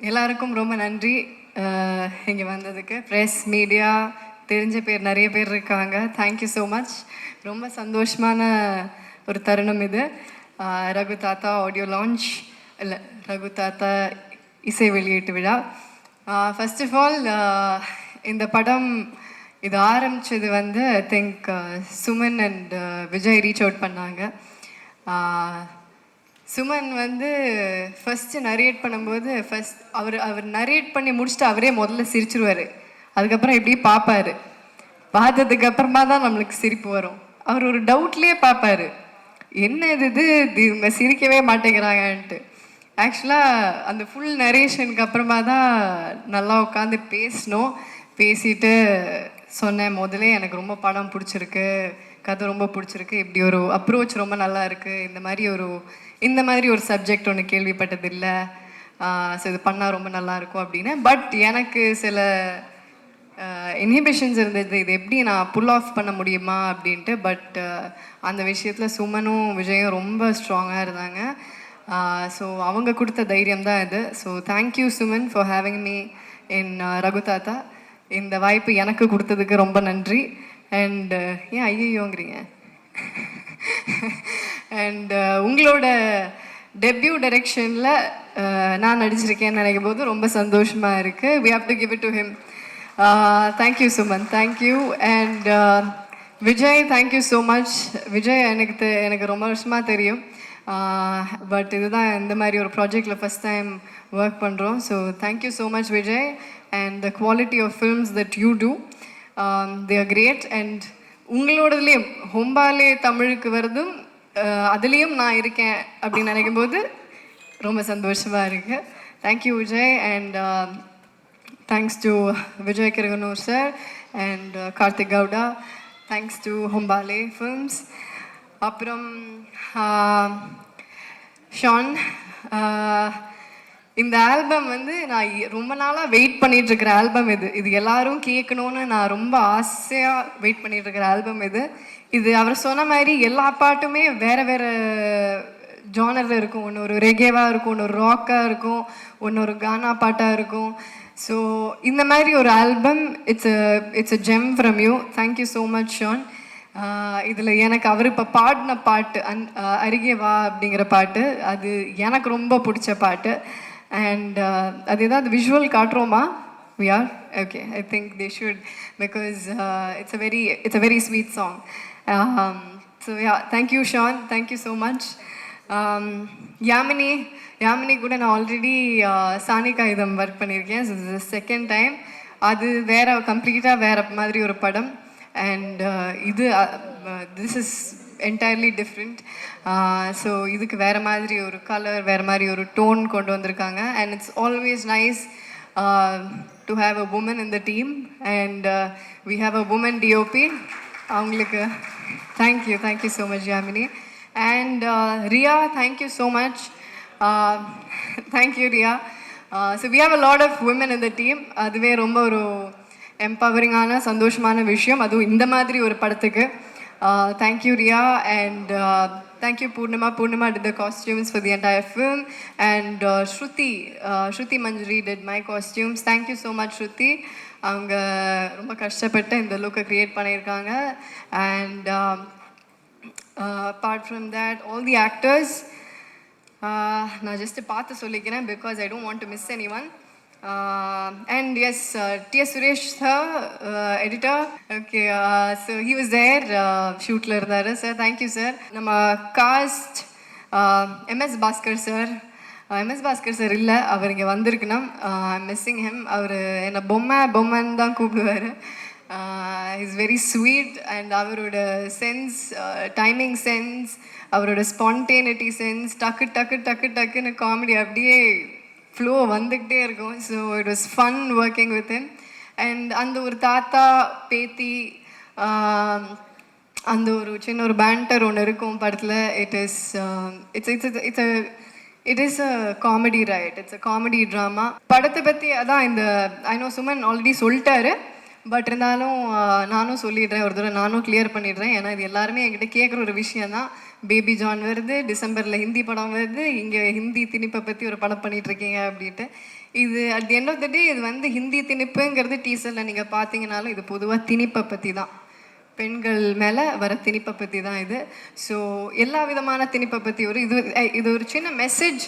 எல்லாருக்கும் ரொம்ப நன்றி இங்கே வந்ததுக்கு. ப்ரெஸ், மீடியா, தெரிஞ்ச பேர் நிறைய பேர் இருக்காங்க. Thank you so much. ரொம்ப சந்தோஷமான ஒரு தருணம் இது. ரகு தாத்தா ஆடியோ லான்ச், இல்லை ரகு தாத்தா இசை வெளியீட்டு விழா. ஃபர்ஸ்ட் ஆஃப் ஆல் இந்த படம் இது ஆரம்பித்தது வந்து I think Suman and Vijay reach out பண்ணாங்க. சுமன் வந்து ஃபஸ்ட்டு நரேட் பண்ணும்போது அவர் நரேட் பண்ணி முடிச்சுட்டு அவரே முதல்ல சிரிச்சிருவார். அதுக்கப்புறம் இப்படி பார்ப்பார். பார்த்ததுக்கு அப்புறமா தான் நம்மளுக்கு சிரிப்பு வரும். அவர் ஒரு டவுட்லேயே பார்ப்பார், என்ன இது இவங்க சிரிக்கவே மாட்டேங்கிறாங்கன்ட்டு. ஆக்சுவலாக அந்த ஃபுல் நரேஷனுக்கு அப்புறமா தான் நல்லா உட்காந்து பேசினோம். பேசிட்டு சொன்னேன், முதலே எனக்கு ரொம்ப படம் பிடிச்சிருக்கு, கதை ரொம்ப பிடிச்சிருக்கு, இப்படி ஒரு அப்ரோச் ரொம்ப நல்லா இருக்குது, இந்த மாதிரி ஒரு சப்ஜெக்ட் ஒன்று கேள்விப்பட்டதில்லை, ஸோ இது பண்ணால் ரொம்ப நல்லாயிருக்கும் அப்படின்னு. பட் எனக்கு சில இன்ஹிபிஷன்ஸ் இருந்தது, இது எப்படி நான் புல் ஆஃப் பண்ண முடியுமா அப்படின்ட்டு. பட் அந்த விஷயத்தில் சுமனும் விஜயும் ரொம்ப ஸ்ட்ராங்காக இருந்தாங்க. ஸோ அவங்க கொடுத்த தைரியம் தான் இது. So thank you Suman for having me in Raghu தாத்தா. இந்த வாய்ப்பு எனக்கு கொடுத்ததுக்கு ரொம்ப நன்றி. அண்ட் ஏன் ஐயோங்கிறீங்க? அண்ட் உங்களோட டெபியூ டைரக்ஷனில் நான் நடிச்சிருக்கேன்னு நினைக்கும் போது ரொம்ப சந்தோஷமாக இருக்குது. We have to give it to him. Thank you Suman, thank you. And Vijay, thank you so much. Vijay எனக்கு ரொம்ப வருஷமாக தெரியும். பட் இதுதான் இந்த மாதிரி ஒரு ப்ராஜெக்டில் ஃபஸ்ட் டைம் ஒர்க் பண்ணுறோம். So thank you so much Vijay. And the quality of films that you do, they are great. And உங்களோடதுலேயும் ஹொம்பாலே தமிழுக்கு வருதும் அதுலேயும் நான் இருக்கேன் அப்படின்னு நினைக்கும் போது ரொம்ப சந்தோஷமாக இருக்குது. Thank you Vijay. And thanks to Vijay Kiragandur sir and Karthik Gowda. Thanks to Hombale films. அப்புறம் ஷான், இந்த ஆல்பம் வந்து நான் ரொம்ப நாளாக வெயிட் பண்ணிகிட்ருக்கிற ஆல்பம் இது எல்லாரும் கேட்கணுன்னு நான் ரொம்ப ஆசையாக வெயிட் பண்ணிகிட்ருக்கிற ஆல்பம் இது அவர் சொன்ன மாதிரி எல்லா பாட்டுமே வேறு வேறு ஜானரில் இருக்கும். ஒன்று ஒரு ரெகேவாக இருக்கும், ஒன்று ஒரு ராக்காக இருக்கும், ஒன்று ஒரு கானா பாட்டாக இருக்கும். ஸோ இந்த மாதிரி ஒரு album, it's a gem from you. Thank you so much Shaan. இதில் எனக்கு அவர் இப்போ பாடின பாட்டு அருகே வா அப்படிங்கிற பாட்டு, அது எனக்கு ரொம்ப பிடிச்ச பாட்டு. அண்ட் அது ஏதாவது visual காட்டுறோமா? We are? Okay, I think they should, because it's a very sweet song. So yeah, thank you Sean, thank you so much. Yamini கூட நான் ஆல்ரெடி சானிகா இதம் ஒர்க் பண்ணியிருக்கேன். So this is the second time. அது கம்ப்ளீட்டாக வேறு மாதிரி ஒரு படம். And this is entirely different. So இதுக்கு வேறு மாதிரி ஒரு கலர், வேறு மாதிரி ஒரு டோன் கொண்டு வந்திருக்காங்க. And it's always nice to have a woman in the team, and we have a woman DOP. அவங்களுக்கு thank you so much Yamini. And Riya, thank you so much. Thank you Riya. So we have a lot of women in the team. அதுவே ரொம்ப ஒரு எம்பவரிங்கான சந்தோஷமான விஷயம், அதுவும் இந்த மாதிரி ஒரு படத்துக்கு. Thank you Riya. And thank you Purnima did the costumes for the entire film. And Shruti Manjari did my costumes. Thank you so much Shruti. அவங்க ரொம்ப கஷ்டப்பட்டு இந்த லுக்கை க்ரியேட் பண்ணியிருக்காங்க. And apart from that, all the actors, நான் just பார்த்து சொல்லிக்கிறேன் because I don't want to miss anyone. And yes, T.S. Suresh sir, editor. Okay, so he was there, shootல இருந்தாரு. Sir, thank you sir. நம்ம cast, MS Bhaskar sir. MS Bhaskar sir இல்லை, அவர் இங்கே வந்திருக்கணும். I'm missing him. அவர் என்னை பொம்மன்னு தான் கூப்பிடுவார். Is very sweet. And அவரோட சென்ஸ், டைமிங் சென்ஸ், அவரோட ஸ்பான்டேனிட்டி சென்ஸ், டக்குன்னு காமெடி அப்படியே ஃப்ளோ வந்துக்கிட்டே இருக்கும். So it was fun working with him. And அந்த ஒரு தாத்தா பேத்தி, அந்த ஒரு சின்ன ஒரு பேண்டர் ஒன்று இருக்கும் படத்தில். It is a comedy, right? It's a comedy drama. படத்தை பற்றி அதான் இந்த ஐ நோ சுமன் ஆல்ரெடி சொல்லிட்டாரு, பட் இருந்தாலும் நானும் சொல்லிடுறேன், ஒரு தடவை நானும் கிளியர் பண்ணிடுறேன். ஏன்னா இது எல்லாருமே என்கிட்ட கேட்குற ஒரு விஷயந்தான். பேபி ஜான் வருது, டிசம்பரில் ஹிந்தி படம் வருது, இங்கே ஹிந்தி திணிப்பை பற்றி ஒரு படம் பண்ணிகிட்ருக்கீங்க அப்படின்ட்டு. இது at the end of the day இது வந்து ஹிந்தி திணிப்புங்கிறது டீசரில் நீங்கள் பார்த்தீங்கனாலும் இது பொதுவாக திணிப்பை பற்றி தான், பெண்கள் மேலே வர திணிப்பை பற்றி தான் இது. ஸோ எல்லா விதமான திணிப்பை பற்றி இது ஒரு சின்ன மெசேஜ்.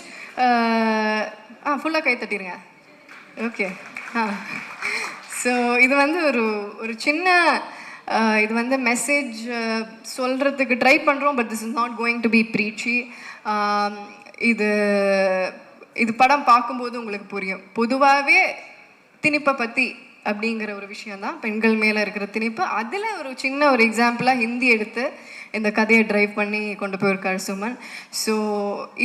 ஃபுல்லாக கை தட்டிடுங்க. ஓகே. ஸோ இது வந்து ஒரு சின்ன இது வந்து மெசேஜ் சொல்கிறதுக்கு ட்ரை பண்ணுறோம். But this is not going to be preachy. இது படம் பார்க்கும்போது உங்களுக்கு புரியும். பொதுவாகவே திணிப்பை பற்றி அப்படிங்கிற ஒரு விஷயந்தான், பெண்கள் மேலே இருக்கிற திணிப்பு. அதில் ஒரு சின்ன ஒரு எக்ஸாம்பிளாக ஹிந்தி எடுத்து இந்த கதையை ட்ரைவ் பண்ணி கொண்டு போயிருக்காரு சுமன். ஸோ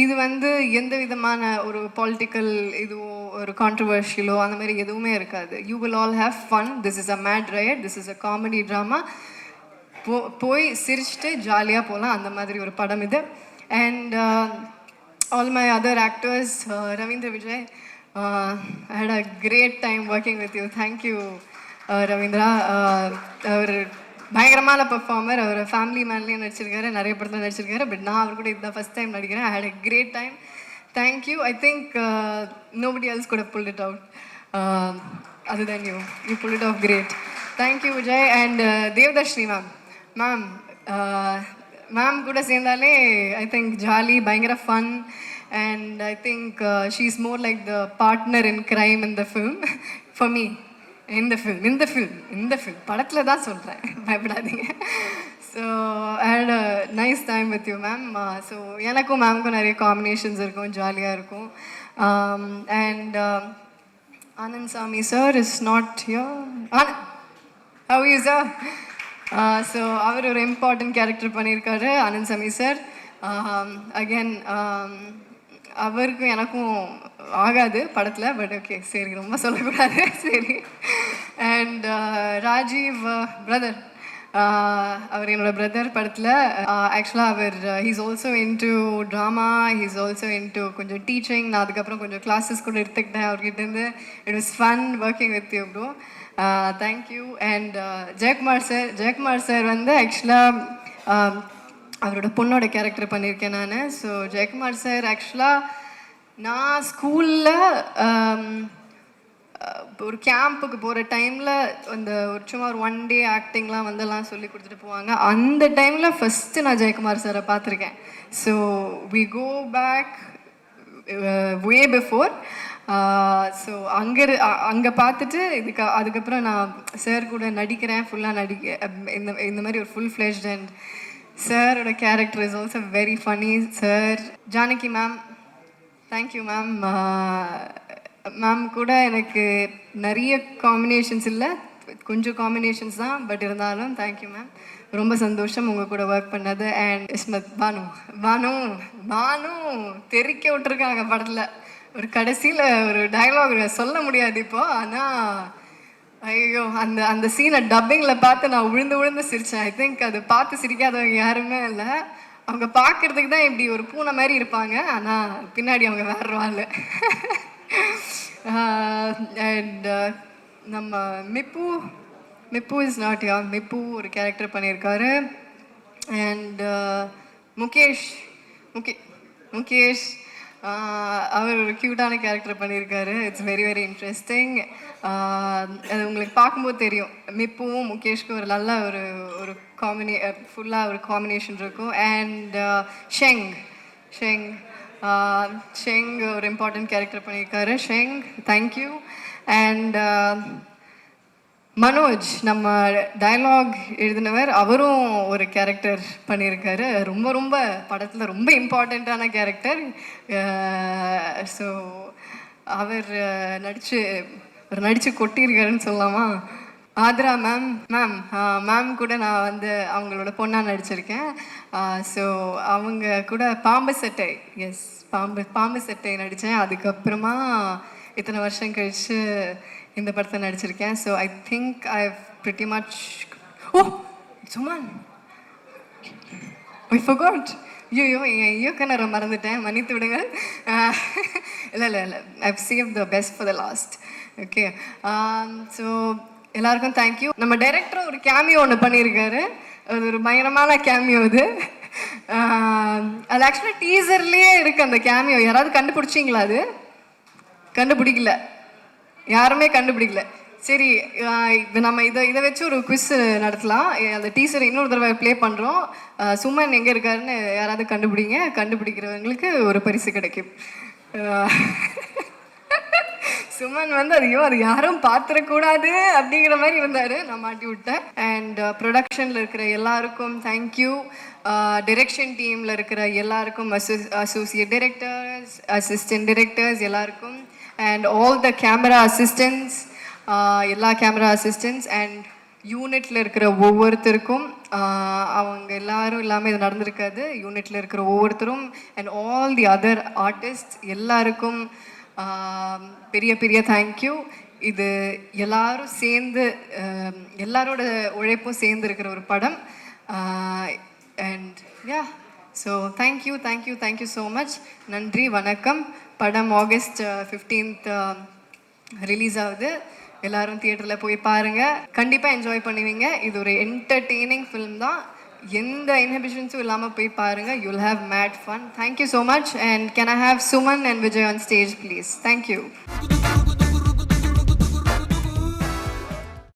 இது வந்து எந்த விதமான ஒரு பொலிட்டிக்கல் இதுவோ ஒரு கான்ட்ரவர்ஷியலோ அந்த மாதிரி எதுவுமே இருக்காது. You will all have fun. This is a mad right, this is a comedy drama. போய் சிரிச்சுட்டு ஜாலியாக போகலாம், அந்த மாதிரி ஒரு படம் இது. And all my other actors, Ravindra Vijay, I had a great time working with you. Thank you, Ravindra. அவர் பயங்கரமான பெர்ஃபார்மர். அவர் ஃபேமிலி மேன்லேயும் நடிச்சிருக்காரு, நிறைய படத்தில் நடிச்சிருக்காரு. பட் நான் அவர் கூட இதுதான் ஃபஸ்ட் டைம் நடிக்கிறேன். I had a great time. Thank you. I think nobody else could have pulled it out other than you. You pulled it off great. Thank you, Vijay. And Devdashni ma'am. Ma'am கூட சேர்ந்தாலே I think jolly, பயங்கர fun. And I think she's more like the partner in crime in the film for me. In the film படத்தில் தான் சொல்கிறேன், பயப்படாதீங்க. So I had a nice time with you, ma'am. So எனக்கும் மேம்க்கும் நிறைய combinations இருக்கும், ஜாலியாக இருக்கும். And Anand Sami sir is not here. How are you, sir? So அவர் ஒரு இம்பார்ட்டன்ட் கேரக்டர் பண்ணியிருக்காரு, ஆனந்த் சாமி சார். அகேன் அவருக்கும் எனக்கும் ஆகாது படத்தில், பட் ஓகே சரி, ரொம்ப சொல்லக்கூடாது, சரி. அண்ட் ராஜீவ் பிரதர், அவர் என்னோடய பிரதர் படத்தில். ஆக்சுவலாக அவர் he's also into drama, he's also into கொஞ்சம் டீச்சிங். நான் அதுக்கப்புறம் கொஞ்சம் கிளாஸஸ் கூட எடுத்துக்கிட்டேன் அவர்கிட்டேருந்து. It was fun working with you bro. Thank you. And Jayakumar sir வந்து ஆக்சுவலாக அவரோட பொண்ணோட கேரக்டர் பண்ணியிருக்கேன் நான். ஸோ ஜெயக்குமார் சார் ஆக்சுவலாக நான் ஸ்கூலில் ஒரு கேம்புக்கு போகிற டைமில் அந்த சும்மா ஒரு 1 day ஆக்டிங்லாம் வந்தெல்லாம் சொல்லி கொடுத்துட்டு போவாங்க. அந்த டைமில் ஃபஸ்ட்டு நான் ஜெயக்குமார் சாரை பார்த்துருக்கேன். So we go back way before. So அங்கே பார்த்துட்டு அதுக்கப்புறம் நான் சார் கூட நடிக்கிறேன், ஃபுல்லாக இந்த மாதிரி ஒரு ஃபுல் ஃப்ளெஷ்ட். அண்ட் சாரோட character is also very funny. Sir Janaki ma'am, thank you ma'am. Ma'am கூட எனக்கு நிறைய காம்பினேஷன்ஸ் இல்லை, கொஞ்சம் காம்பினேஷன்ஸ் தான், பட் இருந்தாலும் தேங்க்யூ மேம். ரொம்ப சந்தோஷம் உங்கள் கூட ஒர்க் பண்ணது. அண்ட் இஸ்மத் பானு தெரிக்க விட்டுருக்காங்க படத்தில். ஒரு கடைசியில் ஒரு டயலாக் சொல்ல முடியாது இப்போ, ஆனால் ஐயோ அந்த சீனை டப்பிங்கில் பார்த்து நான் விழுந்து சிரித்தேன். ஐ திங்க் அது பார்த்து சிரிக்காதவங்க யாருமே இல்லை. அவங்க பார்க்குறதுக்கு தான் இப்படி ஒரு பூனை மாதிரி இருப்பாங்க, ஆனால் பின்னாடி அவங்க வேறு ஆள். அண்ட் நம்ம மிப்பு இஸ் நாட் யா. மிப்பு ஒரு கேரக்டர் பண்ணியிருக்காரு. அண்ட் முகேஷ் அவர் ஒரு க்யூட்டான கேரக்டர் பண்ணியிருக்காரு. It's very very interesting. அது உங்களுக்கு பார்க்கும்போது தெரியும், மிப்புவும் முகேஷ்க்கும் ஒரு நல்ல ஒரு ஃபுல்லாக ஒரு காம்பினேஷன் இருக்கும். அண்ட் ஷெங் ஒரு இம்பார்ட்டன்ட் கேரக்டர் பண்ணியிருக்காரு. Sheng, thank you. அண்ட் மனோஜ், நம்ம டயலாக் எழுதினவர், அவரும் ஒரு கேரக்டர் பண்ணியிருக்காரு. ரொம்ப படத்தில் ரொம்ப இம்பார்ட்டண்ட்டான கேரக்டர். ஸோ அவர் நடித்து கொட்டியிருக்காருன்னு சொல்லலாமா. ஆத்ரா மேம் கூட நான் வந்து அவங்களோட பொண்ணாக நடிச்சிருக்கேன். ஸோ அவங்க கூட பாம்பு சட்டை நடித்தேன். அதுக்கப்புறமா இத்தனை வருஷம் கழித்து இந்த படத்தை நடிச்சிருக்கேன். So I think I pretty much. Suman, I forgot. ஐயோ என் இயக்குனரை மறந்துட்டேன், மன்னித்து விடுங்கள். இல்லை I've save the best for the last. Okay. So எல்லாருக்கும் தேங்க்யூ. நம்ம டைரக்டரும் ஒரு கேமியோ ஒன்று பண்ணியிருக்காரு. அது ஒரு பயங்கரமான கேமியோ. இது அது ஆக்சுவலாக டீசர்லேயே இருக்குது அந்த கேமியோ. யாராவது கண்டுபிடிச்சிங்களா? அது கண்டுபிடிக்கல, யாருமே கண்டுபிடிக்கல. சரி, இப்போ நம்ம இதை வச்சு ஒரு குவிஸ் நடத்தலாம். அந்த டீசரை இன்னொரு தடவை ப்ளே பண்ணுறோம். சுமன் எங்கே இருக்காருன்னு யாராவது கண்டுபிடிங்க. கண்டுபிடிக்கிறவங்களுக்கு ஒரு பரிசு கிடைக்கும். சுமன் வந்து அது யாரும் பார்த்துடக்கூடாது அப்படிங்கிற மாதிரி இருந்தார். நான் மாட்டி விட்டேன். அண்ட் ப்ரொடக்ஷனில் இருக்கிற எல்லாருக்கும் தேங்க்யூ. டிரெக்ஷன் டீமில் இருக்கிற எல்லாருக்கும், அசோசியேட் டிரெக்டர்ஸ், அசிஸ்டன்ட் டிரெக்டர்ஸ் எல்லாருக்கும், and all the camera assistants, எல்லா கேமரா அசிஸ்டன்ட்ஸ் அண்ட் யூனிட்டில் இருக்கிற ஒவ்வொருத்தருக்கும். அவங்க எல்லாரும் இல்லாமல் இது நடந்திருக்காது. யூனிட்டில் இருக்கிற ஒவ்வொருத்தரும் and all the other artist எல்லாருக்கும் பெரிய பெரிய தேங்க்யூ. இது எல்லாரும் சேர்ந்து, எல்லாரோட உழைப்பும் சேர்ந்து இருக்கிற ஒரு படம். And yeah, so thank you thank you thank you so much. நன்றி, வணக்கம். படம் August 15th ரிலீஸ் ஆகுது. எல்லாரும் தியேட்டரில் போய் பாருங்கள், கண்டிப்பாக என்ஜாய் பண்ணுவீங்க. இது ஒரு என்டர்டெய்னிங் ஃபிலிம் தான். எந்த இன்ஹிபிஷன்ஸும் இல்லாமல் போய் பாருங்கள். You'll have made fun. Thank you so much. And can I have Suman and Vijay on stage please? Thank you.